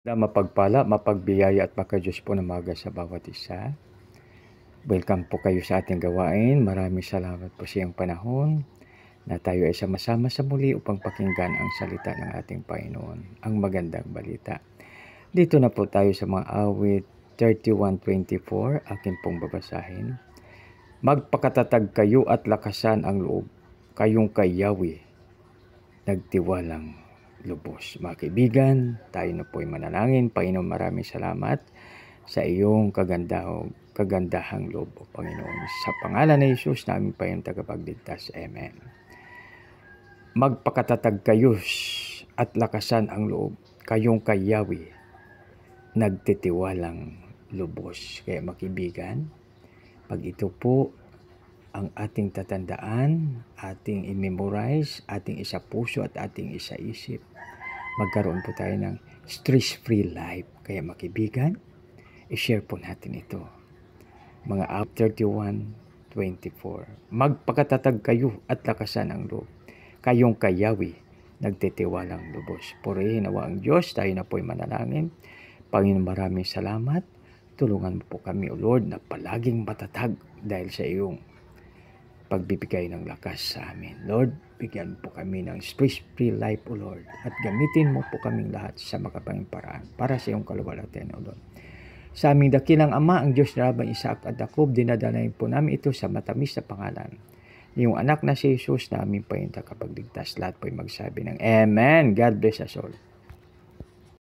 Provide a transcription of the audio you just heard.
Na mapagpala, mapagbiyaya at makadiyos po na maga sa bawat isa. Welcome po kayo sa ating gawain. Maraming salamat po sa iyong panahon na tayo ay sama-sama sa muli upang pakinggan ang salita ng ating Panginoon, ang magandang balita. Dito na po tayo sa mga awit 31:24, akin pong babasahin. Magpakatatag kayo at lakasan ang loob, kayong kay Yahweh nagtiwalang lubos. Mga kaibigan, tayo na po'y manalangin. Panginoon, maraming salamat sa iyong kagandahang loob, o Panginoon. Sa pangalan ni Jesus, namin pa yung tagapagligtas. Amen. Magpakatatag kayo at lakasan ang loob, kayong kay Yahweh nagtitiwalang lubos. Kaya mga kaibigan, pag ito po ang ating tatandaan, ating i-memorize, ating isa-puso at ating isa-isip, magkaroon po tayo ng stress-free life. Kaya makibigan, i-share po natin ito. Mga Awit 31:24. Magpakatatag kayo at lakasan ang loob, kayong kay Yahweh nagtitiwalang lubos. Purihin nawa ang Diyos, tayo na po'y manalangin. Panginoon, maraming salamat. Tulungan mo po kami, O Lord, na palaging matatag dahil sa iyong pagbibigay ng lakas sa amin. Lord, bigyan po kami ng stress-free life, O Lord, at gamitin mo po kaming lahat sa makapanging paraan para sa iyong kaluwalhatian, O Lord. Sa aming dakilang Ama, ang Diyos na Rabang Isaac at Jacob, dinadalain po namin ito sa matamis na pangalan yung anak na si Jesus na aming payong tagapagligtas. Lahat po'y magsabi ng Amen. God bless us all.